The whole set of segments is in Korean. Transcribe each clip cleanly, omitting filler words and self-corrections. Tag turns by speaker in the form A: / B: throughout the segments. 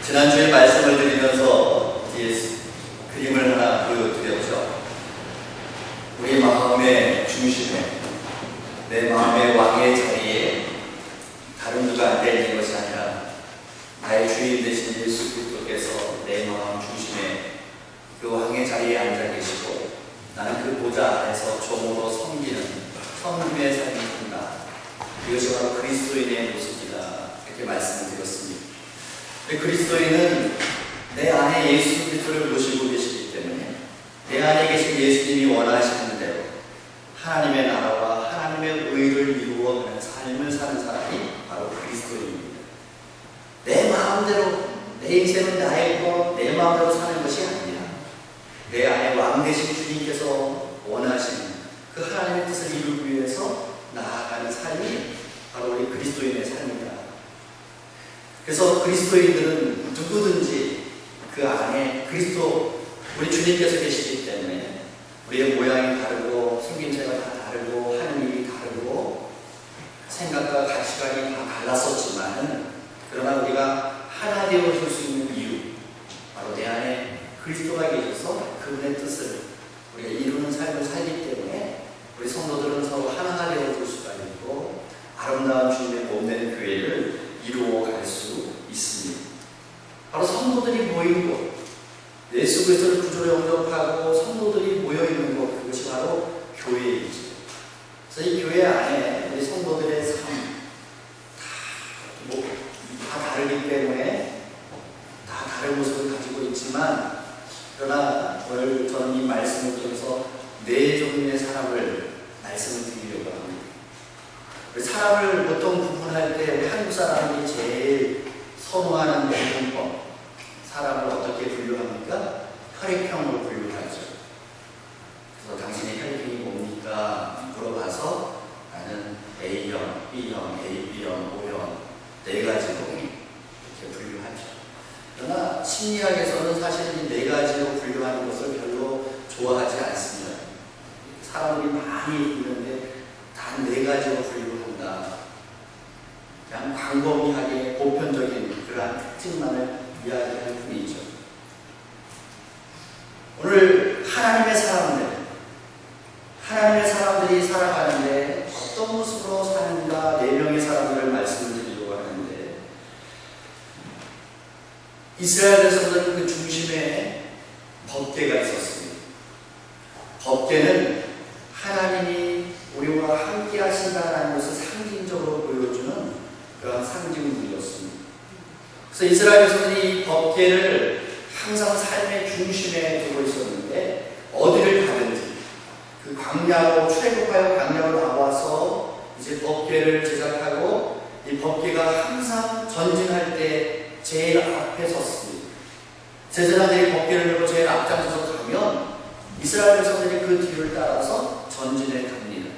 A: 지난주에 말씀을 드리면서 그림을 하나 보여드렸죠. 우리 마음의 중심에, 내 마음의 왕의 자리에 다른 누가 앉아 있는 것이 아니라 나의 주인 되신 예수 그리스도께서 내 마음 중심에 그 왕의 자리에 앉아 계시고, 나는 그 보좌 안에서 종으로 섬기는 섬김의 삶이 된다. 이것이 바로 그리스도인의 모습이다. 이렇게 말씀을 드렸습니다. 그리스도인은 내 안에 예수 그리스도를 모시고 계시기 때문에 내 안에 계신 예수님이 원하시는 대로 하나님의 나라와 하나님의 의를 이루어가는 삶을 사는 사람이 바로 그리스도인입니다. 내 마음대로, 내 인생은 나의 것, 내 마음대로 사는 것이 아니라 내 안에 왕 되신 주님께서 원하시는 그 하나님의 뜻을 이루기 위해서 나아가는 삶이 바로 우리 그리스도인의 삶입니다. 그래서 그리스도인들은 누구든지 그 안에 그리스도, 우리 주님께서 계시기 때문에 우리의 모양이 다르고 생김새가 다 다르고 하는 일이 다르고 생각과 가치관이 다 달랐었지만, 그러나 우리가 하나 되어질 수 있는 이유, 바로 내 안에 그리스도가 계셔서 그분의 뜻을 우리가 이루는 삶을 살기 때문에 우리 성도들은 서로 하나가 되어질 수가 있고 아름다운 주님의 몸된 교회를 이루어갈 수 있습니다. 바로 성도들이 모인 곳, 예수 그리스도를 구주로 영접하고 성도들이 모여있는 곳, 그것이 바로 교회이죠. 그래서 이 교회 안에 우리 성도들의 삶 다 다르기 때문에 다 다른 모습을 가지고 있지만, 그러나 오늘 저는 이 말씀을 통해서 네 종류의 사람을 말씀을 드리려고 합니다. 사람을 보통 구분할 때 우리 한국 사람들이 제일 선호하는 공통법, 사람을 어떻게 분류합니까? 혈액형으로 분류하죠. 그래서 당신의 혈액형이 뭡니까? 물어봐서 나는 A형, B형, AB형, O형 네 가지로 이렇게 분류하죠. 그러나 심리학에서는 사실 이 네 가지로 분류하는 것을 별로 좋아하지 않습니다. 사람들이 많이 있는데 단 네 가지로 분류한다. 그냥 광범위하게 보편적인 그러한 특징만을 이야기할 뿐이죠. 오늘 하나님의 사람들이 살아가는데 어떤 모습으로 사는가, 네 명의 사람들을 말씀드리려고 하는데, 이스라엘 백성들은 그 중심에 법궤가 있었습니다. 법궤는 하나님이 우리와 함께 하신다는 것을 상징적으로 보여주는 그런 상징물이었습니다. 그래서 이스라엘 백성들이 이 법궤를 항상 삶의 중심에 두고 있었는데, 어디를 가든지 그 광야로 출애굽하여 광야로 나와서 이제 법궤를 제작하고, 이 법궤가 항상 전진할 때 제일 앞에 섰습니다. 제사장들이 법궤를 들고 제일 앞장서서 가면 이스라엘 백성들이 그 뒤를 따라서 전진해 갑니다.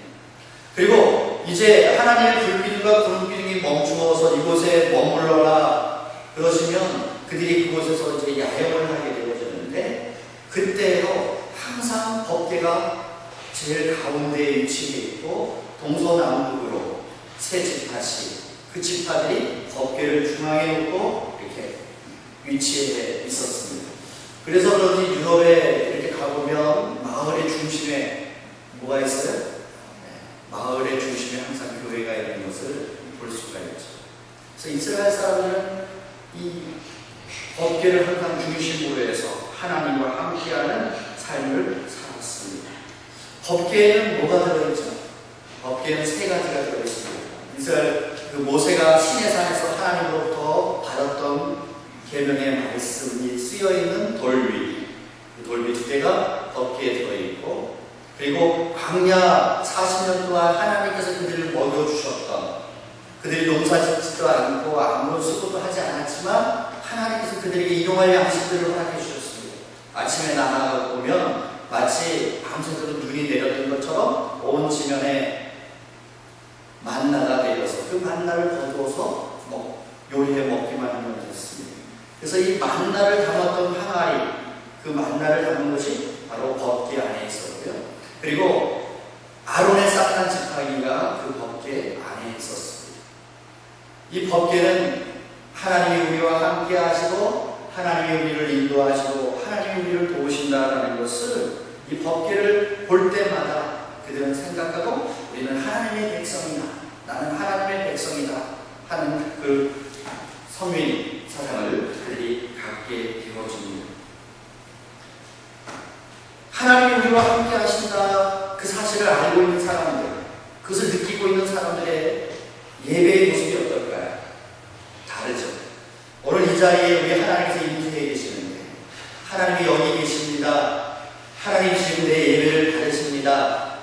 A: 그리고 이제 하나님의 불기둥과 구름기둥이 멈추어서 이곳에 머물러라 그러시면 그들이 그곳에서 이제 야영을 하게 되어지는데, 그때로 항상 법궤가 제일 가운데에 위치해 있고 동서남북으로 세 지파씩, 그 지파들이 법궤를 중앙에 놓고 이렇게 위치해 있었습니다. 그래서 그런지 유럽에 이렇게 가보면 마을의 중심에 뭐가 있어요? 마을의 중심에 항상 교회가 있는 것을 볼 수가 있죠. 그래서 이스라엘 사람들은 이 법궤를 항상 중심으로 해서 하나님과 함께하는 삶을 살았습니다. 법궤에는 뭐가 들어있죠? 법궤는 세 가지가 들어있습니다. 이스라엘 그 모세가 시내산에서 하나님으로부터 받았던 계명의 말씀이 쓰여있는 돌위, 그 돌위 두 개가 법궤에 들어있고, 그리고 광야 40년 동안 하나님께서 그들을 먹여주셨던, 그들이 농사 짓지도 않고 아무런 수고도 하지 않았지만 하나님께서 그들에게 일용할 양식들을 허락해 주셨습니다. 아침에 나가 보면 마치 밤새도록 눈이 내렸던 것처럼 온 지면에 만나가 내려서 그 만나를 거두어서 요리해 먹기만 하면 됐습니다. 그래서 이 만나를 담았던 항아리, 그 만나를 담은 것이 바로 법궤 안에 있었고요. 그리고 아론의 싹난 지팡이가 그 법궤 안에 있었습니다. 이 법궤는 하나님이 우리와 함께 하시고 하나님이 우리를 인도하시고 하나님이 우리를 도우신다라는 것을 이 법궤를 볼 때마다 그들은 생각하고 우리는 하나님의 백성이다. 나는 하나님의 백성이다 하는 그 선민 사상을 그들이 갖게 되어집니다. 하나님이 우리와 함께 하신다 그 사실을 알고 있는 사람들, 그것을 느끼고 있는 사람들의 예배의 모습이 어떨까요? 다르죠. 오늘 이 자리에 우리 하나님께서 임재해 계시는데 하나님이 여기 계십니다. 하나님이 지금 내 예배를 받으십니다.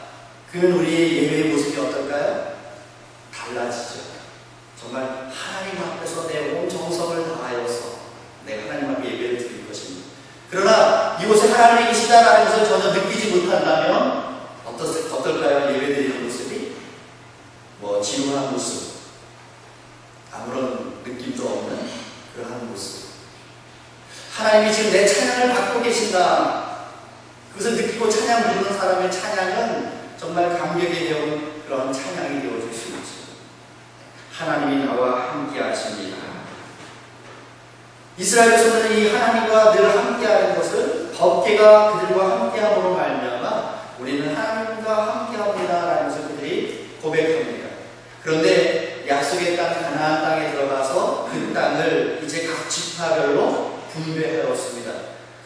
A: 그건 우리의 예배의 모습이 어떨까요? 달라지죠. 정말 하나님 앞에서 내 온 정성을 다하여서 내가 하나님 앞에 예배를 드릴 것입니다. 그러나 이곳에 하나님이 계시다라는 것을 전혀 느끼지 못한다면 어떨까요? 예배 드리는 모습이 지루한 모습, 아무런 느낌도 없는 그러한 모습. 하나님이 지금 내 찬양을 받고 계신다, 그것을 느끼고 찬양 부르는 사람의 찬양은 정말 감격에 배운 그런 찬양이 되어줄 수 있죠. 하나님이 나와 함께 하십니다. 이스라엘 백성들은 이 하나님과 늘 함께하는 것을 법궤가 그들과 함께함으로 말미암아 우리는 하나님과 함께합니다라는 것을 그들이 고백합니다. 그런데 약속의 땅 가나안 땅에 들어가서 그 땅을 이제 각 지파별로 분배하였습니다.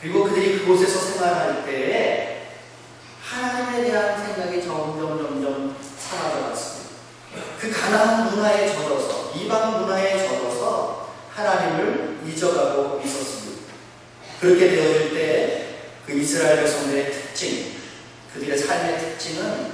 A: 그리고 그들이 그곳에서 생활할 때에 하나님에 대한 생각이 점점 사라져갔습니다. 그 가나안 문화에 젖어서, 이방 문화에 젖어서 하나님을 잊어가고 있었습니다. 그렇게 되어질 때 그 이스라엘 백성들의 특징, 그들의 삶의 특징은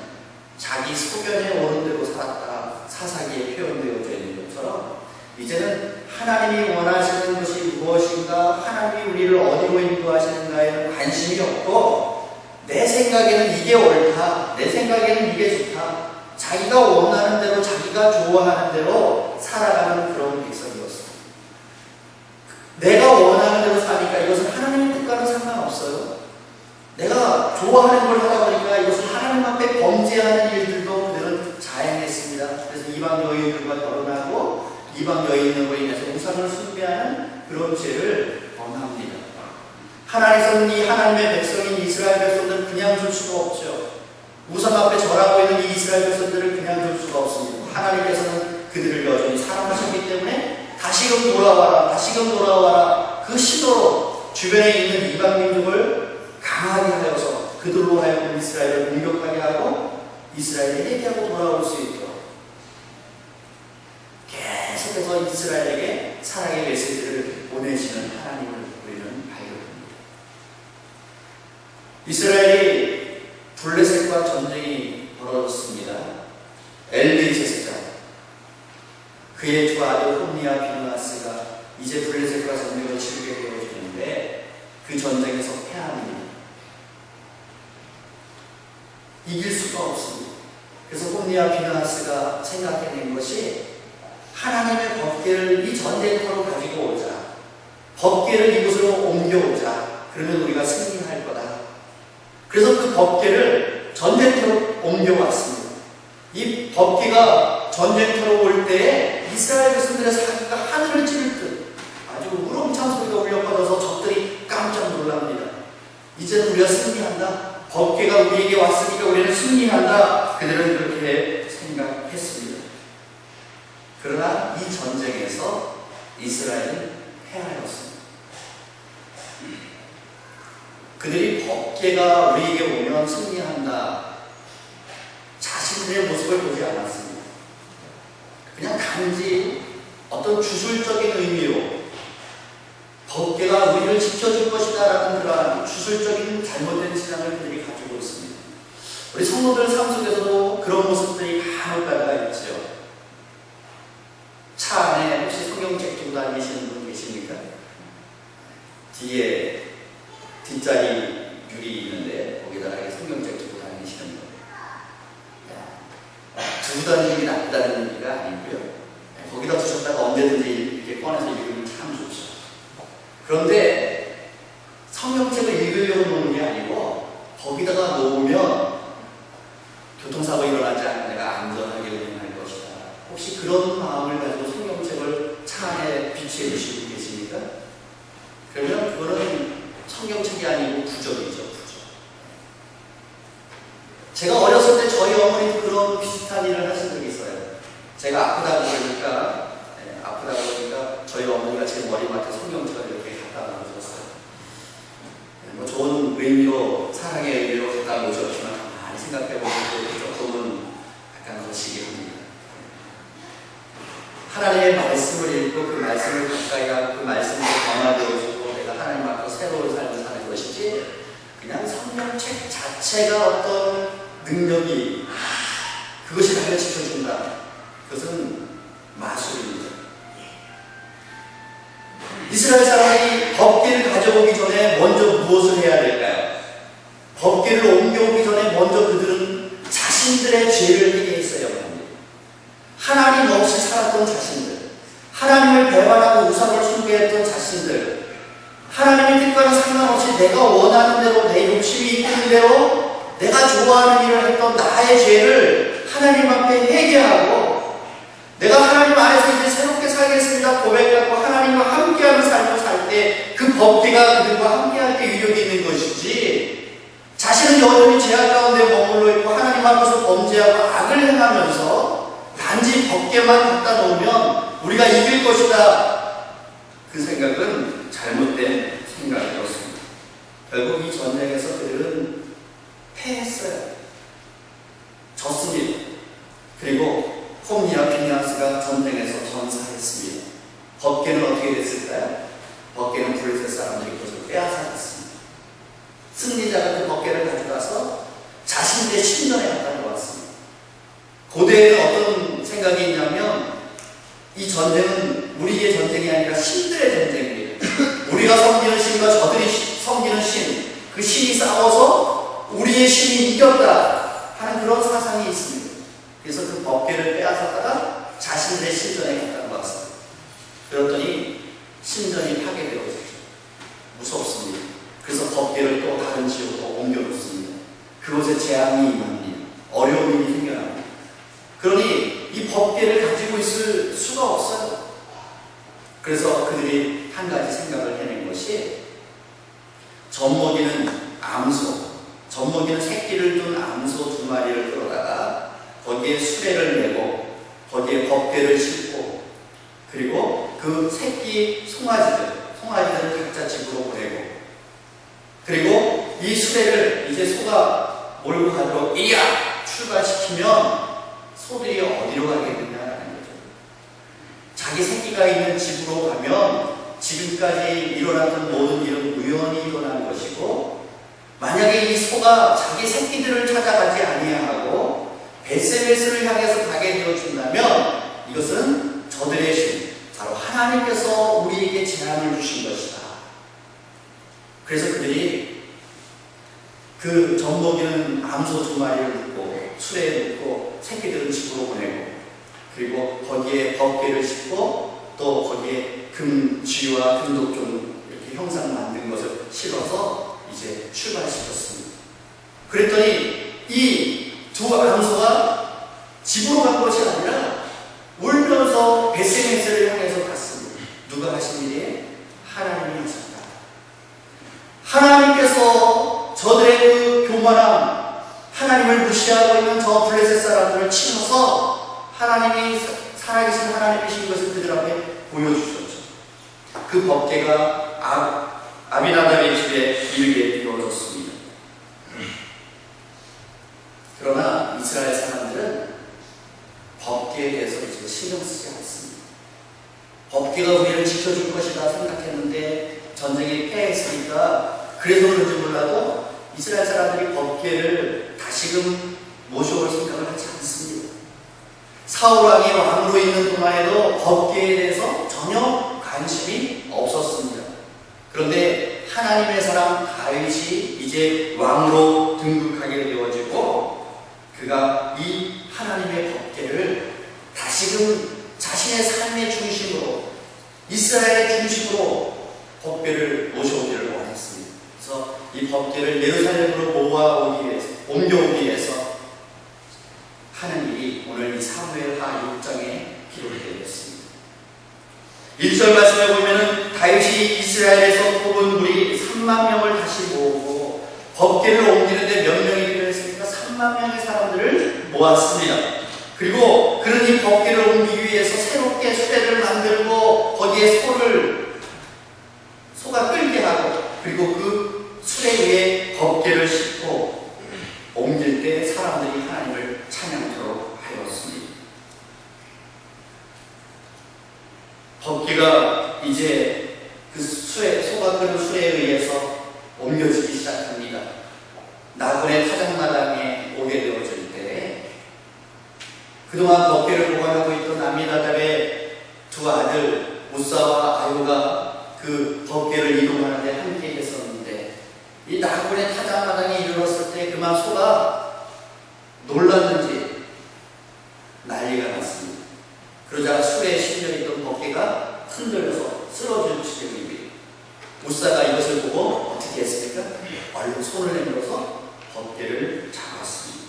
A: 자기 소견에 오른 대로 살았다 사사기에 표현되어져 있는 것처럼 이제는 하나님이 원하시는 것이 무엇인가, 하나님이 우리를 어디로 인도하시는가에는 관심이 없고 내 생각에는 이게 옳다, 내 생각에는 이게 좋다, 자기가 원하는 대로 자기가 좋아하는 대로 살아가는 그런 백성이었습니다. 내가 원하는 대로 사니까 이것은 하나님의 뜻과는 상관없어요. 내가 좋아하는 걸 하다 보니까 이것은 하나님 앞에 범죄하는 일들도 그들은 자행했습니다. 그래서 이방 여인들과 결혼하고 이방 여인으로 인해서 우상을 숭배하는 그런 죄를 범합니다. 하나님께서는 이 하나님의 백성인 이스라엘 백성들을 그냥 둘 수가 없죠. 우상 앞에 절하고 있는 이 이스라엘 백성들을 그냥 둘 수가 없습니다. 하나님께서는 그들을 여전히 사랑하셨기 때문에 다시금 돌아와라 그 시도로 주변에 있는 이방 민족을 강하게 하여서 그들로 하여금 이스라엘을 공격하게 하고 이스라엘이 회개하고 돌아올 수 있도록 계속해서 이스라엘에게 사랑의 메시지를 보내시는 하나님을 우리는 발견합니다. 이스라엘이 블레셋과 전쟁이 벌어졌습니다. 엘비 제사장, 그의 두 아들 홈니와 비느하스가 이제 블레셋과 전쟁을 치르게 되어지는데 그 전쟁에서 패합니다. 이길 수가 없습니다. 그래서 홈니와 비느하스가 생각해낸 것이 하나님의 법궤를 이 전쟁터로 가지고 오자, 법궤를 이곳으로 옮겨오자, 그러면 우리가 승리할 거다. 그래서 그 법궤를 전쟁터로 옮겨왔습니다. 이 법궤가 전쟁터로 올 때에 이스라엘 백성들의 사기가 하늘을 찌를 듯 아주 우렁찬 소리가 울려 퍼져서 적들이 깜짝 놀랍니다. 이제는 우리가 승리한다. 법궤가 우리에게 왔으니까 우리는 승리한다. 그들은 그렇게 생각했습니다. 그러나 이 전쟁에서 이스라엘은 패하였습니다. 그들이 법궤가 우리에게 오면 승리한다, 자신들의 모습을 보지 않았습니다. 그냥 단지 어떤 주술적인 의미로 법궤가 우리를 지켜줄 것이다 라는 그러한 주술적인 잘못된 신앙을 그들이 가지고 있습니다. 우리 성도들 삶 속에서도 그런 모습들이 간혹가다 있죠. 차 안에 혹시 성경책 들고 다니시는 분 계십니까? 뒤에 뒷자리 유리 있는데 거기다가 성경책 들고 다니시는 분. 두고 다니는 게 낫다는 얘기가 아니고요. 거기다 두셨다가 언제든지 이렇게 꺼내서 읽으면 참 좋죠. 그런데 성경책을 읽으려고 놓는 게 아니고 거기다가 놓으면 교통사고 일어나지 않고 내가 안전하게 운행할 것이다. 혹시 그런 마음을 가지고 성경책을 차 안에 비치해 주시고 계십니까? 그럼 성경책이 아니고 구절이죠. 구절. 제가 어렸을 때 저희 어머니도 그런 비슷한 일을 하신 적이 있어요. 제가 아프다고 그러니까 저희 어머니가 제 머리맡에 성경책을 이렇게 갖다 놓으셨어요. 뭐 좋은 의미로, 사랑의 의미로 갖다 놓으셨지만 많이 생각해보면 조금은 약간 거시기 합니다. 하나님의 말씀을 읽고 그 말씀을 가까이 하고 그 말씀을 변화되어주고 내가 하나님 앞에 새로운 삶을 사는 것이지, 그냥 성경책 자체가 어떤 능력이 그것이 나를 지켜준다, 그것은 마술입니다. 이스라엘 사람이 법궤를 가져오기 전에 먼저 무엇을 해야 될까요? 법궤를 옮겨오기 전에 먼저 그들은 자신들의 죄를 해결했어야 합니다. 하나님 없이 살았던 자신들, 하나님을 배반하고 우상을 숭배했던 자신들, 하나님의 뜻과는 상관없이 내가 원하는 대로, 내 욕심이 이끄는 대로 내가 좋아하는 일을 했던 나의 죄를 하나님 앞에 회개하고, 내가 하나님 안에서 이제 새롭게 살겠습니다 고백하고 하나님과 함께하는 삶을 살 때 그 법궤가 그들과 함께할 때 위력이 있는 것이지, 자신은 여전히 죄악 가운데 머물러 있고 하나님 앞에서 범죄하고 악을 행하면서 단지 법궤만 갖다 놓으면 우리가 이길 것이다, 그 생각은 잘못된 생각이었습니다. 결국 이 전쟁에서 그들은 패했어요. 졌습니다. 그리고 홈리와 피니하스가 전쟁에서 전사했습니다. 법궤는 어떻게 됐을까요? 법궤는 블레셋 사람들이 그것을 빼앗아갔습니다. 승리자가 그 법궤를 가져가서 자신들의 신전에 갖다 놓았습니다. 고대에는 어떤 생각이 있냐면, 이 전쟁은 우리의 전쟁이 아니라 신들의 전쟁입니다. 우리가 섬기는 신과 저들이 섬기는 신, 그 신이 싸워서 우리의 신이 이겼다 하는 그런 사상이 있습니다. 그래서 그 법궤를 빼앗았다가 자신들의 신전에 갖다 놓았습니다. 그랬더니 신전이 파괴되어졌죠. 무섭습니다. 그래서 법궤를 또 다른 지역으로 옮겨놓습니다. 그곳에 재앙이 임합니다. 어려움이 생겨납니다. 그러니 이 법궤를 가지고 있을 수가 없어요. 그래서 그들이 한 가지 생각을 해낸 것이, 젖먹이는 암소, 젖먹이는 새끼를 둔 암소 2마리를 끌어다가 거기에 수레를 메고 거기에 법궤를 싣고, 그리고 그 새끼 송아지들을 각자 집으로 보내고, 그리고 이 수레를 이제 소가 몰고 가도록 이야 출발시키면 소들이 어디로 가겠느냐라는 거죠. 자기 새끼가 있는 집으로 가면 지금까지 일어났던 모든 일은 우연히 일어난 것이고, 만약에 이 소가 자기 새끼들을 찾아가지 아니하고 벳세메스를 향해서 가게 되어준다면 이것은 저들의 신, 바로 하나님께서 우리에게 재앙을 주신 것이다. 그래서 그들이 그 젖먹이는 암소 2마리를 묶고 수레에 묶고 새끼들은 집으로 보내고, 그리고 거기에 법궤를 싣고 또 거기에 쥐와 금독종 이렇게 형상 만든 것을 실어서 이제 출발시켰습니다. 그랬더니 이 2 암소가 집으로 간 것이 아니라 울면서 벳세메스를 향해서 갔습니다. 누가 하신 일이에요? 하나님이 하셨다. 하나님께서 저들의 그 교만함, 하나님을 무시하고 있는 저 블레셋 사람들을 치셔서 하나님이 살아계신 하나님이신 것을 그들 앞에 보여주셨죠. 그 법궤가 아비나답의 집에 이르게 이루어졌습니다. 그러나 이스라엘 사람들은 법궤에 대해서 이제 신경 쓰지 않습니다. 법궤가 우리를 지켜줄 것이다 생각했는데 전쟁에 패했으니까 그래서 그런지 몰라도 이스라엘 사람들이 법궤를 다시금 모셔올 생각을 하지 않습니다. 사울 왕이 왕으로 있는 동안에도 법궤에 대해서 전혀 관심이 없었습니다. 그런데 하나님의 사람 다윗이 이제 왕으로 등극하게 되어지고, 그가 이 하나님의 법궤를 다시금 자신의 삶의 중심으로, 이스라엘의 중심으로 법궤를 모셔오기를 원했습니다. 그래서 이 법궤를 예루살렘으로 옮겨오기 위해서 하는 일이 오늘 이 사무엘하 6장에 기록되어 있습니다. 1절 말씀에 보면은 다윗이 이스라엘에서 뽑은 무리 3만 명을 다시 모으고 법궤를 옮기는데 몇 명이 필요했습니까? 3만 명의 사람들을 모았습니다. 그리고 그런 이 법궤를 옮기기 위해서 새롭게 수레를 만들고 거기에 소가 끌게 하고 그리고 그 수레 위에 법궤를 싣고 옮길 때 사람들이 하나님을 찬양토록 하였습니다. 법궤가 이제 그 소가 끄는 수레에 의해서 옮겨지기 시작합니다. 나그네 타작마당에 오게 되어질 때 그동안 법궤를 보관하고 있던 아미나답의 두 아들 우사와 아유가 그 법궤를 이동하는데 함께 했었는데 이 나그네 타작마당에 이르렀을 때 그만 소가 놀랐는지 난리가 났습니다. 그러자 수레에 실려있던 법궤가 흔들려서 쓰러질 지경입니다. 우사가 이것을 보고 어떻게 했습니까? 얼른 손을 내밀어서 법궤를 잡았습니다.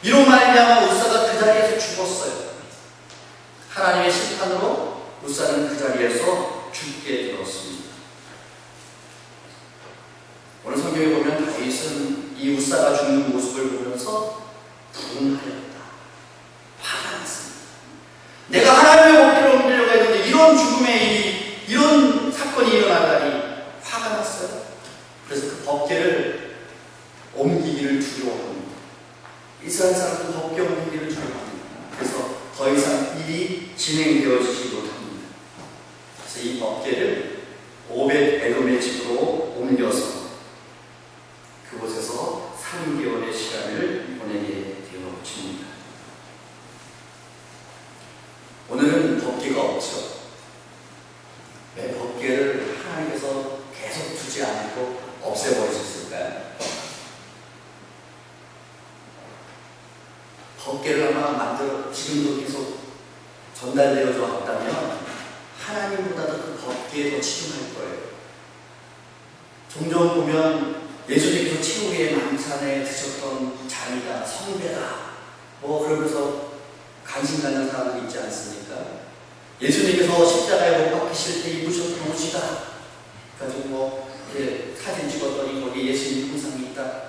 A: 이로 말미암아 우사가 그 자리에서 죽었어요. 하나님의 심판으로 우사는 그 자리에서 죽게 되었습니다. 오늘 성경에 보면 다윗은 이 우사가 죽는 모습을 보면서 분하였다. 화가 났습니다. 내가 하나님의 법궤를 옮기려고 했는데 이런 죽음의 일이 이런 사건이 일어나다니 화가 났어요. 그래서 그 법궤를 옮기기를 두려워합니다. 이스라엘 사람들은 법궤 옮기기를 두려워합니다. 그래서 더 이상 일이 진행되어지지 못합니다. 그래서 이 법궤를 오벳 에돔의 집으로 옮겨서 그곳에서 3개월의 시간을 보내게 되어집니다. 오늘은 법궤가 없죠. 왜 법궤를 하나님께서 계속 두지 않고 없애버리셨을까요? 법궤를 아마 지금도 계속 전달되어져 왔다면 하나님보다도 그 법궤에 더 치중할 거예요. 종종 보면 예수님께서 최후의 만찬에 드셨던 잔이다, 성배다 그러면서 관심 갖는 사람들이 있지 않습니까? 예수님께서 십자가에 못 박히실 때 입으셨던 옷이다. 가지고 이렇게 사진 찍었더니 거기 예수님 형상이 있다.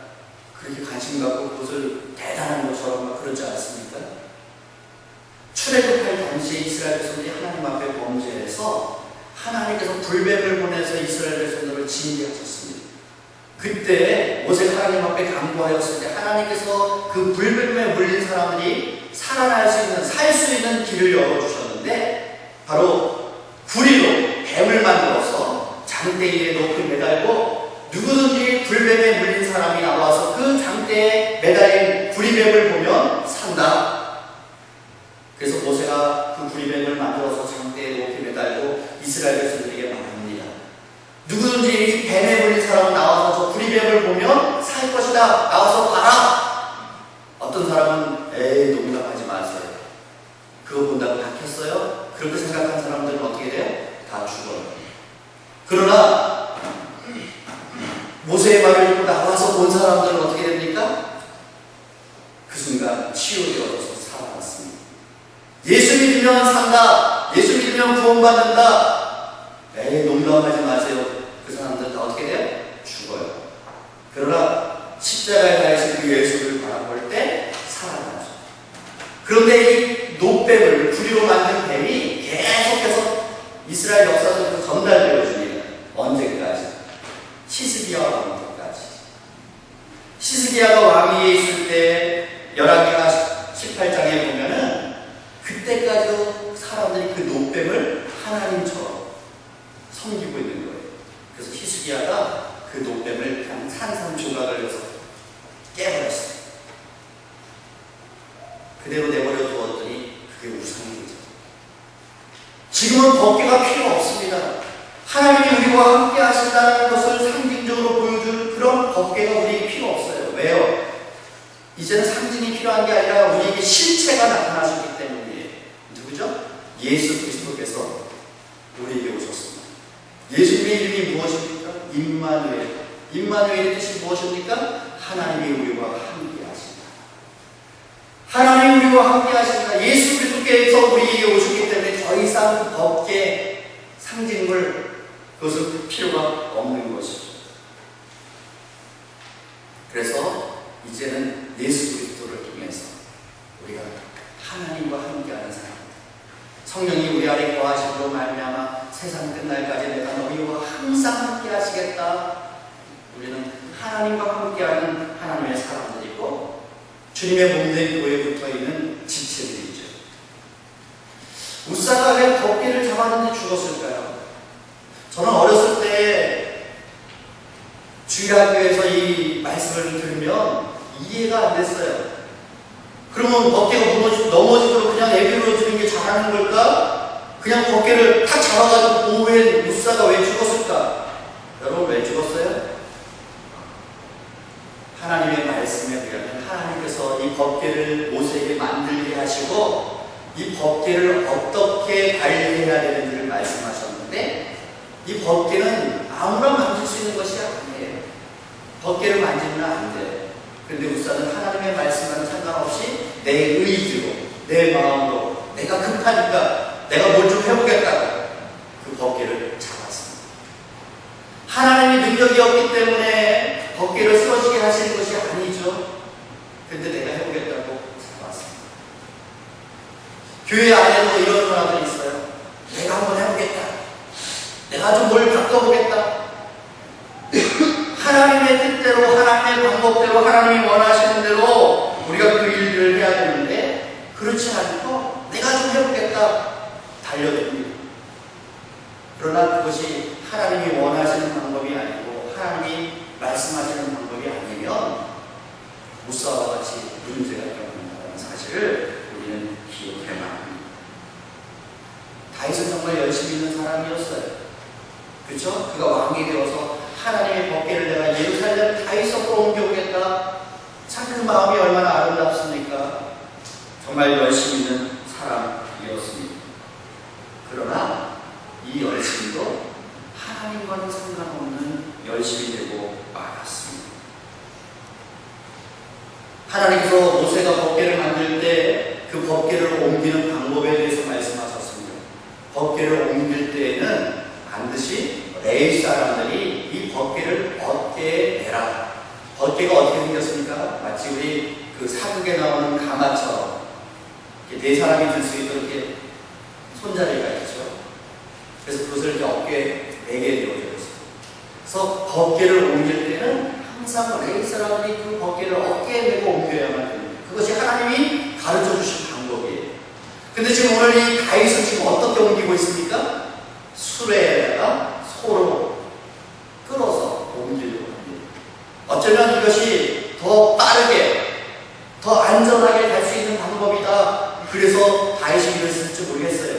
A: 그렇게 관심 갖고 그것을 대단한 것처럼 막 그러지 않습니까? 출애굽할 당시에 이스라엘 백성들이 하나님 앞에 범죄해서 하나님께서 불뱀을 보내서 이스라엘 백성들을 징계하셨습니다. 그때 모세가 하나님 앞에 간구하였을 때 하나님께서 그 불뱀에 물린 사람들이 살아날 수 있는, 살 수 있는 길을 열어주셨는데 바로 구리로 뱀을 만들어서 장대에 높이 매달고 누구든지 불뱀에 물린 사람이 나와서 그 장대에 매달린 구리뱀을 보면 산다. 그래서 모세가 그 구리뱀을 만들어서 장대에 높이 매달고 이스라엘 백성들에게 말합니다. 누구든지 뱀에 물린 사람은 나와서 저 구리뱀을 보면 살 것이다. 나와서 봐라. 어떤 사람은 에이 농담하지 마세요. 그거 본다고 닥쳤어요? 그렇게 생각한 사람들은 어떻게 돼요? 다 죽어요. 그러나 모세의 말을 듣고 나와서 본 사람들은 어떻게 됩니까? 그 순간 치유되어서 살아났습니다. 예수 믿으면 산다. 예수 믿으면 구원받는다. 에이 농담하지 마세요. 그 사람들은 다 어떻게 돼요? 죽어요. 그러나 십자가에 달리신 그 예수를 바라볼 때 살아나죠. 그런데 이 노뱀을 구리로 만든 뱀이 계속해서 이스라엘 역사 속에서 전달되어집니다. 언제까지? 히스기야 왕 때까지. 히스기야가 왕위에 있을 때 열왕기하 18장에 보면은 그때까지도 사람들이 그 노뱀을 하나님처럼 섬기고 있는 거예요. 그래서 히스기야가 그 노뱀을 그냥 산산조각을 해서 깨버렸어요. 그대로 내버려 두었더니 그게 우상이 되죠. 지금은 법궤가 필요 없습니다. 하나님이 우리와 함께 하신다는 것을 상징적으로 보여줄 그런 법궤가 우리에게 필요 없어요. 왜요? 이제는 상징이 필요한 게 아니라 우리에게 실체가 나타나셨기 때문이에요. 누구죠? 예수 그리스도께서 우리에게 오셨습니다. 예수님의 이름이 무엇입니까? 임마누엘. 임마누엘의 뜻이 무엇입니까? 하나님이 우리와 함께 하신다. 하나님이 우리와 함께 하신다. 예수 그리스도께서 우리에게 오셨기 때문에 더 이상 법궤 상징물 그것은 필요가 없는 것이죠. 그래서 이제는 예수 그리스도를 통해서 우리가 하나님과 함께하는 사람, 성령이 우리 안에 거하심으로 말미암아 세상 끝날까지 내가 너희와 항상 함께 하시겠다. 우리는 하나님과 함께하는 하나님의 사람들이고 주님의 몸된 교회에 붙어있는 지체들이죠. 우사가 왜 덮개를 잡았는데 죽었을까요? 저는 어렸을 때 주일학교에서 이 말씀을 들으면 이해가 안 됐어요. 그러면 덮개가 넘어지도록 그냥 애비로 주는 게 잘하는 걸까? 그냥 덮개를 탁 잡아가지고 보호해 무사가 왜 죽었을까? 여러분 왜 죽었어요? 하나님의 말씀에 의하면 하나님께서 이 덮개를 모세에게 만들게 하시고 이 덮개를 어떻게 관리해야 되는지를 말씀하셨는데 이 덮개는 아무나 만질 수 있는 것이 아니에요. 덮개를 만지면 안 돼요. 그런데 우사는 하나님의 말씀과는 상관없이 내 의지로, 내 마음으로 내가 급하니까 내가 뭘 좀 해보겠다고 그 덮개를 잡았습니다. 하나님이 능력이 없기 때문에 덮개를 쓰러지게 하시는 것이 아니죠. 그런데 내가 해보겠다고 잡았습니다. 교회 안에도 이런 문화들이 있어요. 내가 한번 해보겠다. 내가 좀 뭘 바꿔보겠다. 하나님의 뜻대로, 하나님의 방법대로, 하나님이 원하시는 대로 우리가 그 일들을 해야 되는데 그렇지 않고 내가 좀 해보겠다. 달려듭니다. 그러나 그것이 하나님이 원하시는 방법이 아니고 하나님이 말씀하시는 방법이 아니면 무사와 같이 문제가 일어난다는 사실을 우리는 기억해야 합니다. 다윗은 정말 열심히 있는 사람이었어요. 그렇죠? 그가 왕이 되어서 하나님의 법궤를 내가 예루살렘 다윗성으로 옮겨오겠다. 참 그 마음이 얼마나 아름답습니까? 정말 열심히 있는 사람이었습니다. 그러나 이 열심도 하나님과는 상관없는 열심이 되고 말았습니다. 하나님께서 모세가 법궤를 만들 때 그 법궤를 옮기는 방법에 대해서 말씀하셨습니다. 법궤를 옮길 때에는 반드시 레위 사람들이 이 법궤를 어깨에 매라. 법궤가 어떻게 생겼습니까? 마치 우리 그 사극에 나오는 가마처럼 네 사람이 들 수 있도록 이렇게 손잡이가 있죠. 그래서 그것을 이렇게 어깨에 매게 되어져 있어요. 그래서 법궤를 옮길 때는 항상 레위 사람들이 그 법궤를 어깨에 메고 옮겨야만 됩니다. 그것이 하나님이 가르쳐 주신 방법이에요. 근데 지금 오늘 이 다윗은 지금 어떻게 옮기고 있습니까? 수레에다가 소로 끌어서 옮기려고 합니다. 어쩌면 이것이 더 빠르게, 더 안전하게 갈 수 있는 방법이다. 그래서 다윗이 이를 쓸지 모르겠어요.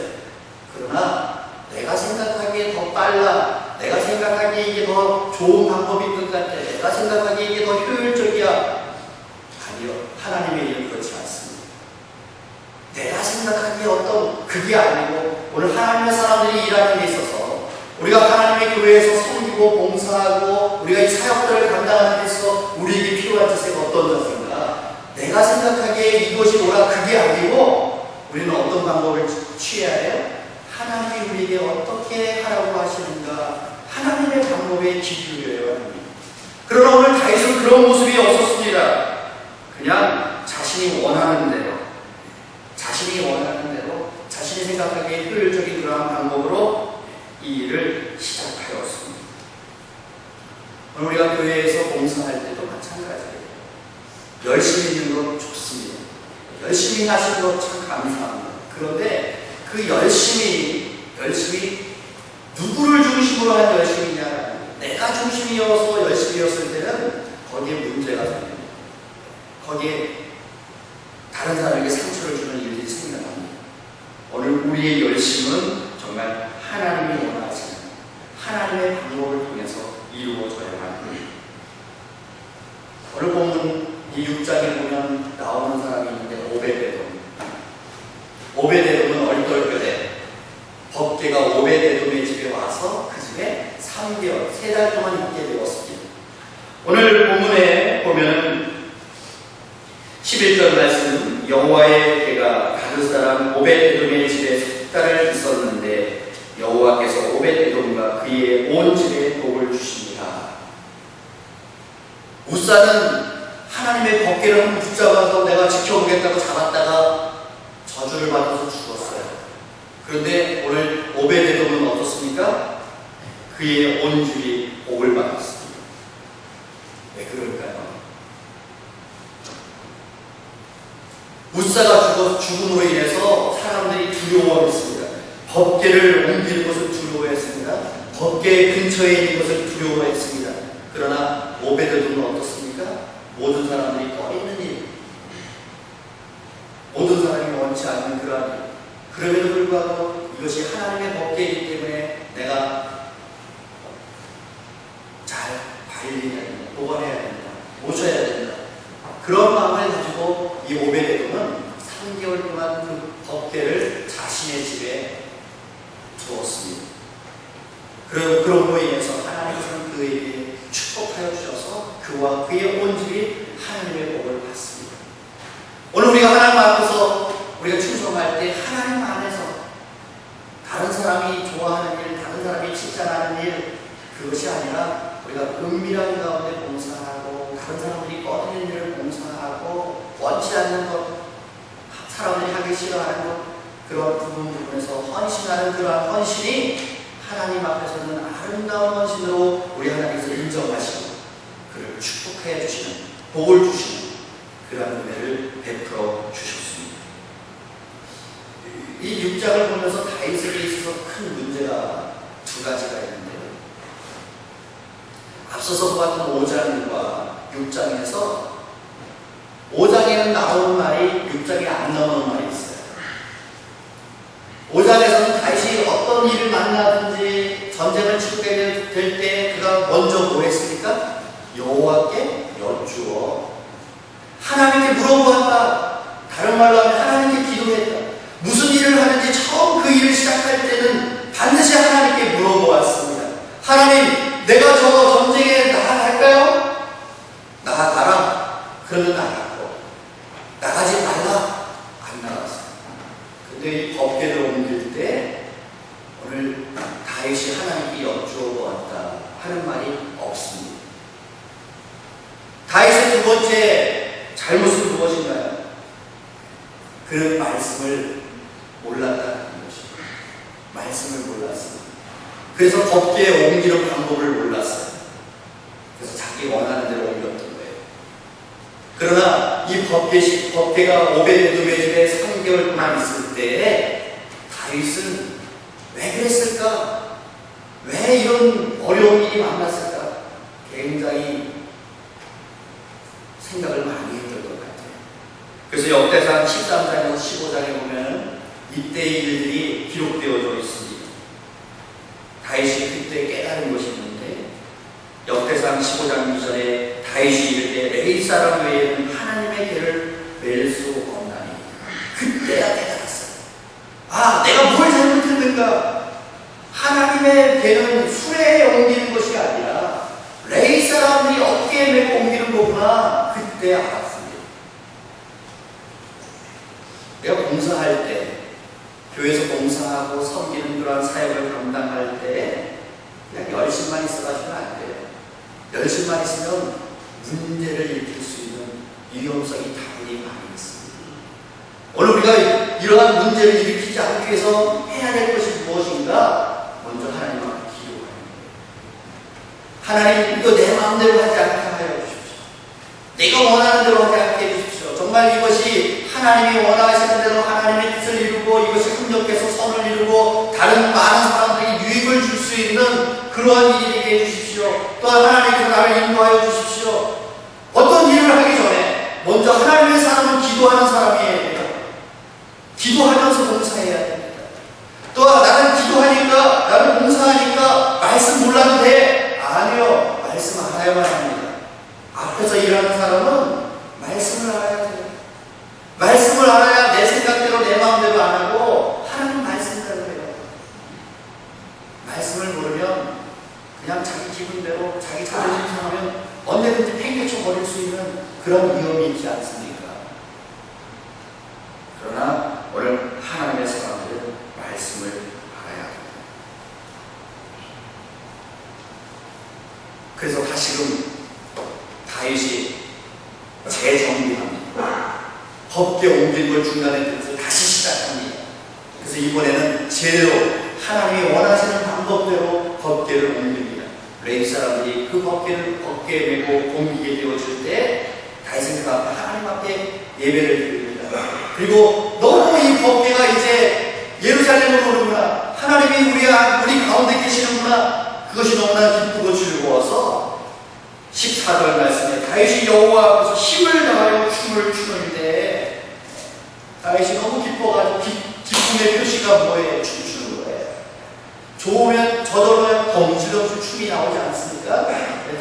A: 그러나 내가 생각하기에 더 빨라, 내가 생각하기에 이게 더 좋은 방법인 것 같아, 내가 생각하기에 이게 더 효율적이야. 아니요, 하나님의 일은 그렇지 않습니다. 내가 생각하기에 어떤 그게 아니고 오늘 하나님의 사람들이 일하는 데 있어서 우리가 하나님의 교회에서 섬기고 봉사하고 우리가 이 사역들을 감당하는 데 있어서 우리에게 필요한 자세가 어떤 자세인가? 내가 생각하기에 이것이 뭐라 그게 아니고 우리는 어떤 방법을 취해야 해요? 하나님이 우리에게 어떻게 하라고 하시는가? 하나님의 방법에 귀 기울여야 합니다. 그러나 오늘 다윗은 그런 모습이 없었습니다. 그냥 자신이 원하는 대로, 자신이 생각하기에 효율적인 그러한 방법으로 이 일을 시작하였습니다. 오늘 우리가 교회에서 봉사할 때도 마찬가지예요. 열심히 있는 것 좋습니다. 열심히 하시는 것 참 감사합니다. 그런데 그 열심히 누구를 중심으로 한 열심이냐, 내가 중심이어서 열심이었을 때는 거기에 문제가 생깁니다. 거기에 다른 사람에게 상처를 주는 일들이 생겨납니다. 오늘 우리의 열심은 정말 하나님이 원하시는 하나님의 방법을 통해서 이루어져야만 합니다. 오늘 보면 이 6장에 보면 나오는 사람이 있는데 오베데돔. 오베데돔은 얼떨결에 법궤가 오베데돔의 집에 와서 그 집에 3개월, 3달 동안 있게 되었습니다. 오늘 본문에 보면 11절 말씀, 여호와의 궤가 가드 사람 오베데돔의 집에 석 달을 있었는데 여호와께서 오벳에돔과 그의 온 집에 복을 주십니다. 우사는 하나님의 법궤를 한번 붙잡아서 내가 지켜보겠다고 잡았다가 저주를 받아서 죽었어요. 그런데 오늘 오벳에돔은 어떻습니까? 그의 온 집이 복을 받았습니다. 왜 그럴까요? 우사가 죽음으로 인해서 사람들이 두려워했습니다. 법궤를 옮기는 것을 두려워했습니다. 법궤 근처에 있는 것을 두려워했습니다. 그러나 오벳에돔은 어떻습니까? 모든 사람들이 꺼리는 일, 모든 사람이 원치 않는 그러한 일. 그럼에도 불구하고 이것이 하나님의 법궤이기 때문에 내가 잘 관리해야 된다, 보관해야 된다, 모셔야 된다. 그런 마음을 가지고 이 오벳에돔은 3개월 동안 그 법궤를 자신의 집에 두었습니다. 그럼으로 인해서 하나님께서는 그에게 축복하여 주셔서 그와 그의 온 집이 하나님의 복을 받습니다. 오늘 우리가 하나님 앞에서 우리가 충성할 때 하나님 안에서 다른 사람이 좋아하는 일, 다른 사람이 칭찬하는 일, 그것이 아니라 우리가 은밀한 가운데 봉사하고 다른 사람들이 꺼내는 일을 봉사하고 원치 않는 것, 사람들이 하기 싫어하는 것, 그런 부분에서 헌신하는 그러한 헌신이 하나님 앞에서는 아름다운 헌신으로 우리 하나님께서 인정하시고 그를 축복해 주시는, 복을 주시는 그러한 은혜를 베풀어 주셨습니다. 이 6장을 보면서 다윗에게 있어서 큰 문제가 두 가지가 있는데요. 앞서서 보았던 5장과 6장에서 5장에는 나오는 말이 6장에 안 나오는 말이 있어요. 5장에서는 다윗이 어떤 일을 만나든지 전쟁을 치르게 될 때 그가 먼저 뭐 했습니까? 여호와께 여쭈어 하나님께 물어보았다. 다른 말로 하면 하나님께 기도했다. 무슨 일을 하는지 처음 그 일을 시작할 때는 반드시 하나님께 물어보았습니다. 하나님, 내가 저 전쟁에 나아갈까요? 나아가라. 그러면 나갔고, 나가지 말라. 안 나갔어요. 근데 이 법궤를 옮길 때 오늘 다윗이 하나님께 여쭈어 보았다 하는 말이 없습니다. 다윗의 두 번째 잘못은 무엇인가요? 그는 말씀을 몰랐다는 것입니다. 말씀을 몰랐습니다. 그래서 법궤에 옮기는 방법을 몰랐어요. 그래서 자기 원하는 대로 옮겼던 거예요. 그러나 이 법궤가 오벳에돔의 집에 3개월 동안 있을 때 다윗은 왜 그랬을까? 왜 이런 어려운 일이 만났을까? 굉장히 생각을 많이 했던 것 같아요. 그래서 역대상 13장에서 15장에 보면 이때의 일들이 기록되어져 있습니다. 다윗이 그때 깨달은 것이 있는데 역대상 15장 이전에 다윗이 이를 때 레위 사람 외에는 하나님의 궤를 맬 수 없나니 그때야 깨달았어요. 아, 내가 뭘 잘못했는가? 하나님의 궤는 수레에 옮기는 것이 아니라 레위 사람들이 어깨에 메고 옮기는 거구나. 그때 알았습니다. 내가 봉사할 때, 교회에서 봉사하고 섬기는 그러한 사역을 감당할 때 그냥 열심만 있어가지고는 안 돼요. 열심만 있으면 문제를 일으킬 수 있는 위험성이 다분히 많이 있습니다. 오늘 우리가 이러한 문제를 일으키지 않기 위해서 해야 될 것이 무엇인가? 먼저 하나님 앞에 기도하는 거예요. 하나님, 이거 내 마음대로 하지 않게 하여 주십시오. 내가 원하는 대로 하지 않게 해주십시오. 정말 이것이 하나님이 원하시는 대로 하나님의 뜻을 이루고 이것이 합력해서 선을 이루고 다른 많은 사람들에게 유익을 줄 수 있는 그러한 일이 되게 해주십시오. 또한 하나님께서 나를 인도하여 주십시오. 어떤 일을 하기 전에 먼저 하나님의 사람은 기도하는 사람이어야 됩니다. 기도하면서 봉사해야 됩니다. 또한 나는 기도하니까, 나는 봉사하니까 말씀 몰라도 돼. 아니요. 말씀 알아야만 합니다. 앞에서 일하는 사람은 말씀을 알아야 돼요. 말씀을 알아야 내 생각대로 내 마음대로 안 하고 하나님 말씀대로 해요. 말씀을 모르면 그냥 자기 기분대로 자기 자존심 상하면 언제든지 팽개쳐 버릴 수 있는 그런 위험이 있지 않습니까? 그러나 오늘 하나님의 사람들은 말씀을 알아야 합니다. 그래서 다시금 다윗이 재정비합니다. 법계 옮긴 걸 중간에 두고서 다시 시작합니다. 그래서 이번에는 제대로 하나님이 원하시는 방법대로 법계를 옮깁니다. 레위 사람들이 그 법계를 법계에 메고 옮기게 되어질 때 다윗은 그 앞에 하나님 앞에 예배를 드립니다. 그리고 너무 이 법계가 이제 예루살렘으로 오는구나, 하나님이 우리 가운데 계시는구나, 그것이 너무나 기쁘고 즐거워서 14절 말씀에 다윗이 여호와 앞에서 힘을 다하여 춤을 추는데, 다윗이 너무 기뻐가지고 기쁨의 표시가 뭐예요? 춤추는 거예요. 좋으면 저절로 덩실없이 춤이 나오지 않습니까?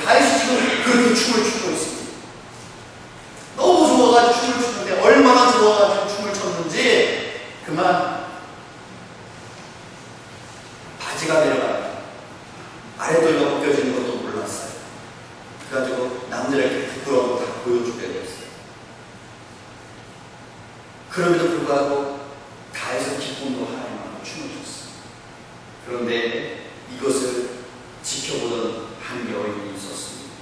A: 다윗이 지금 그렇게 춤을 추고 있습니다. 너무 좋아가지고 춤을 추는데, 얼마나 좋아가지고 춤을 췄는지 그만 바지가 내려가요. 아랫도리가 벗겨지는 것도 몰랐어요. 그래가지고 남들에게 부끄러움을 다 보여주게 됐어요. 그럼에도 불구하고 다윗은 기쁨으로 하나님 앞에 춤을 췄어요. 그런데 이것을 지켜보던 한 여인이 있었습니다.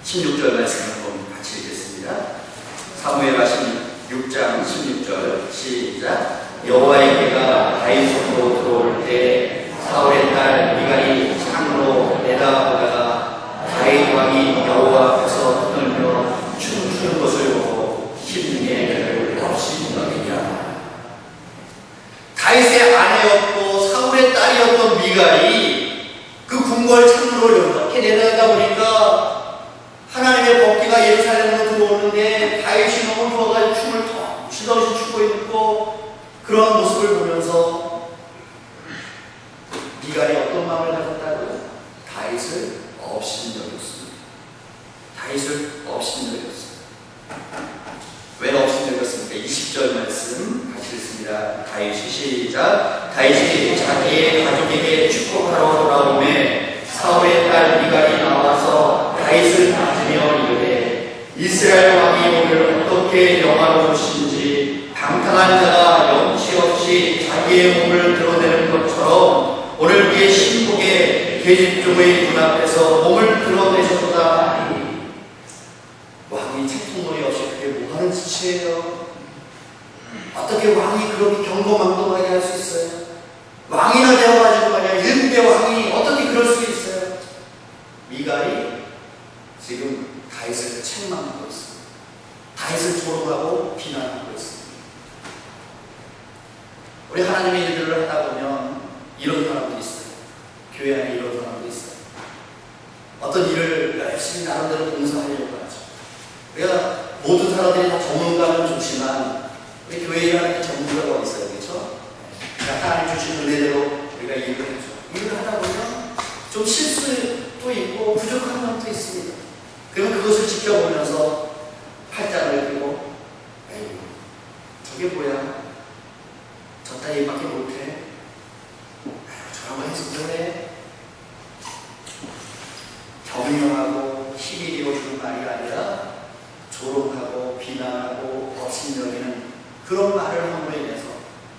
A: 16절 말씀 한번 같이 읽겠습니다. 사무엘하신 6장 16절 시작. 여호와의 가 다윗으로 들어올 때 사울의 딸 미갈이 창으로 내다보다가 다윗 왕이 여호와 앞에서 떠들며 춤추는 것을 보고 힘내를 없이 여기냐. 다윗의 아내였고 사울의 딸이었던 미갈이 그 궁궐 창으로 이렇게 내려다 보니까 하나님의 법궤가 예루살렘으로 들어오는데 다윗이 너무 좋아가지고 춤을 덩실덩실 추고 있고, 그런 모습을 보면서 미갈이 어떤 마음을 가졌다고요? 다윗을 업신여겼습니다. 다윗을 업신여겼습니다. 왜 업신여겼습니까? 20절 말씀 같이 읽습니다. 다윗이 시작. 다윗이 자기의 가족에게 축복하러 돌아오매 사울의 딸 미갈이 나와서 다윗을 맞으며 이르되 이스라엘 왕이 오늘 어떻게 영화로우신지 방탕한 자가 염치 없이 자기의 몸을 드러내는 것처럼 오늘 우리의 신복의 계집종의 눈앞에서 몸을 드러내셨다. 왕이 책통머리 없이 그게 뭐하는 짓이에요? 어떻게 왕이 그렇게 경거망동하게 할 수 있어요? 왕이나 되어가지고 말이야, 일국의 왕이 어떻게 그럴 수 있어요? 미갈이 지금 다윗을 책망하고 있습니다. 다윗을 조롱하고 비난하고 있습니다. 우리 하나님의 일들을 하다 보면 이런 사람들이 있어요. 교회 안에 이런 사람들이 있어요. 어떤 일을 열심히 나름대로 봉사하려고 하죠. 우리가 모든 사람들이 다 전문가는 좋지만 우리 교회 일하는 게 전문가가 있어요. 그렇죠? 하나님 주신 은혜대로 우리가 일을 하죠. 일을 하다 보면 좀 실수도 있고 부족한 것도 있습니다. 그러면 그것을 지켜보면서 팔짱을 끼고, 에이, 저게 뭐야? 저 따위밖에 못해? 저런 거 해서 그래? 경영하고 힘이 되어주는 말이 아니라 조롱하고 비난하고 업신여기는 그런 말을 함으로 인해서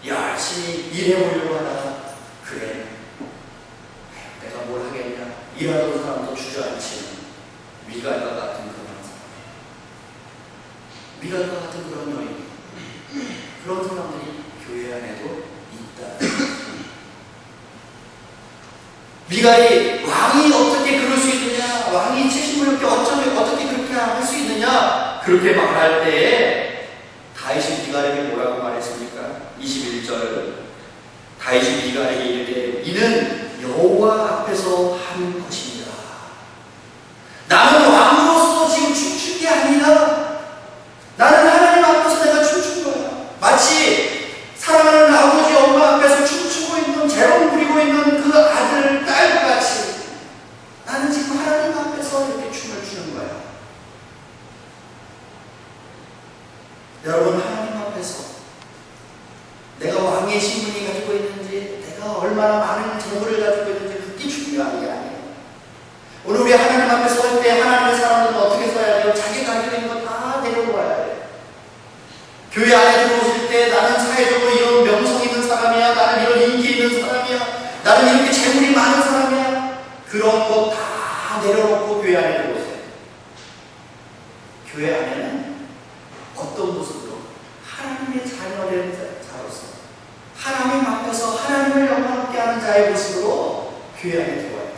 A: 열심히 일해보려고 하다가, 그래, 내가 뭘 하겠냐, 일하던 사람도 주저앉히는 미갈과 같은 그런 사람, 미갈과 같은 그런 여인, 그런 사람들이 교회 안에도 있다. 미갈이 왕이 어떻게 그럴 수 있느냐, 왕이 책임을 이렇게 어떻게 그렇게 할 수 있느냐, 그렇게 말할 때에 다윗이 미갈에게 뭐라고 말했습니까? 21절. 다윗이 미갈에게 이르되 이는 여호와 앞에서 한 것입니다. 나는 왕으로서 지금 춤춘 게 아니라 나는 하나님 앞에서 내가 춤춘 거야. 마치 사랑하는 아버지 엄마 앞에서 춤추고 있는, 재롱 부리고 있는 그 아들 딸과 같이 나는 지금 하나님 앞에서 이렇게 춤을 추는 거야. 여러분, 하나님 앞에서 내가 왕의 신분이 가지고 있는지, 내가 얼마나 많은 재물을 가지고 있는지 그게 중요한 게 아니에요. 오늘 우리 하나님 앞에 설 때 하나님의 사람들은 어떻게 써야 돼요? 자기 가지고 있는 거 다 내려놓아야 돼요. 교회 안에 들어오실 때 나는 사회적으로 이런 명성 있는 사람이야, 나는 이런 인기 있는 사람이야, 나는 이렇게 재물이 많은 사람이야, 그런 거 다 내려놓고 교회 안에 들어오세요. 교회 안에는 어떤 모습으로 하나님의 자녀된 자로서 하나님 앞에서 하나님을 영광롭게 하는 자의 모습으로 교회 안에 들어와요.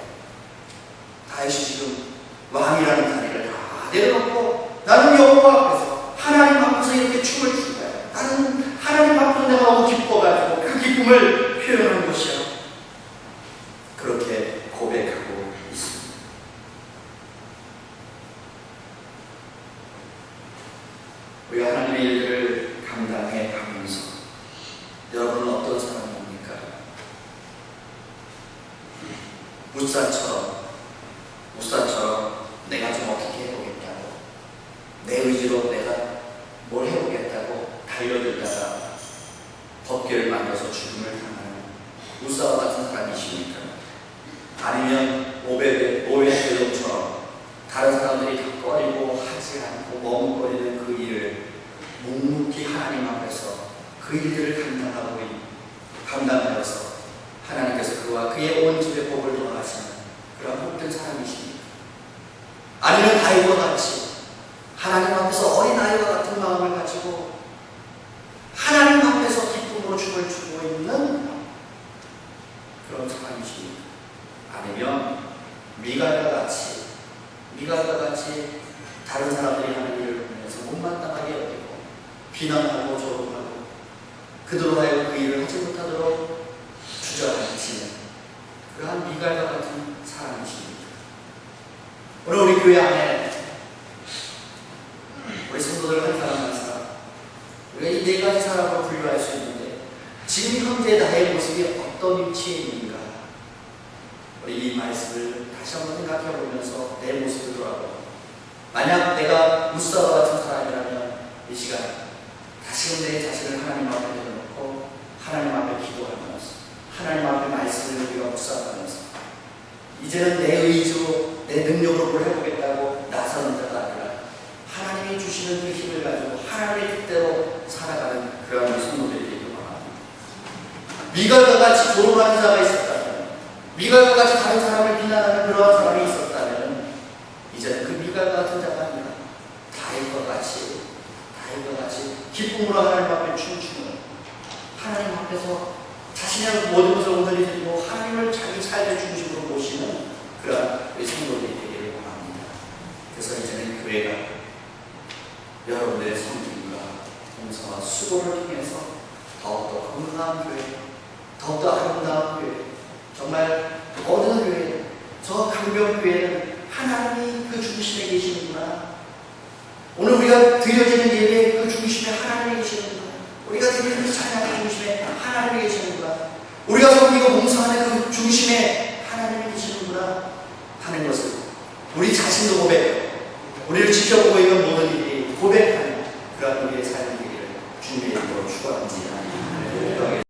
A: 다윗이 지금 왕이라는 자리를 다 내려놓고 나는 여호와 앞에서 하나님 앞에서 이렇게 춤을 추는 거예요. 나는 하나님 앞에서 내가 너무 기뻐가지고 그 기쁨을 표현하는 것이야. 그렇게 고백하고 있습니다. 우리가 하나님의 일들을 감당해 가면서 여러분은 어떤 사람입니까? 무사처럼 내가 좀 어떻게 해보겠다고, 내 의지로 내가 뭘 해보겠다고 달려들다가 법궤를 만져서 죽음을 당하는 무사와 같은 사람이십니까? 아니면 오베데돔처럼 다른 사람들이 다 꺼리고 하지 않고 머뭇거리는 그 일을 묵묵히 하나님 앞에서 그 일들을 감당하여서 하나님께서 그와 그의 온 집의 복을 도와하시는 그런 복된 사람이십니까? 아니면 다윗과 같이 하나님 앞에서 어린아이와 같은 마음을 가지고 하나님 앞에서 기쁨으로 춤을 추고 있는 그런 사람이십니까? 아니면 미갈과 같이 다른 사람들이 하는 일을 보면서 못마땅하게 여기고 비난하고 조롱하고 그들로 하여금 그 일을 하지 못하도록 주저앉히는 그러한 미갈과 같은 사람이십니다. 오늘 우리 교회 안에 우리 성도들 한 사람 한 사람 우리가 이 네 가지 사람으로 분류할 수 있는데 지금 현재 나의 모습이 어떤 위치에 있는가, 우리 이 말씀을 다시 한번 생각해 보면서 내 모습을 돌아보고, 만약 내가 무사와 같은 사람이라면 이 시간 다시금 내 자신을 하나님 앞에 내려놓고 하나님 앞에 기도하면서 하나님 앞에 말씀을 우리가 묵상하면서 이제는 내 의지로 내 능력으로 뭘 해보겠다고 나서는 자가 아니라 하나님이 주시는 그 힘을 가지고 하나님의 뜻대로 살아가는 그런 성도들이 되기를 바랍니다. 미갈과 같이 조롱하는 자가 있었다면, 미갈과 같이 다른 사람을 비난하는 그러한 사람이 있었다면 이제는 그 미갈과 같은 자가 아니라 다윗과 같이 기쁨으로 하나님 앞에 춤추는, 하나님 앞에서 자신의 모든 것을 온전히 드리고 하나님을 자기 삶의 중심으로 모시는 그러한 우리 성도들이 되기를 바랍니다. 그래서 이제는 교회가 여러분들의 성김과 봉사와 수고를 통해서 더욱더 건강한 교회, 더욱더 아름다운 교회, 정말 어느 교회, 저 강변교회는 하나님이 그 중심에 계시는구나, 오늘 우리가 드려지는 예배의 그 중심에 하나님이 계시는구나, 우리가 드리는 찬양의 중심에 하나님이 계시는구나, 우리가 섬기고 봉사하는 그 중심에 하나님이 계시는구나 하는 것을 우리 자신도 고백하고 우리를 지켜보고 있는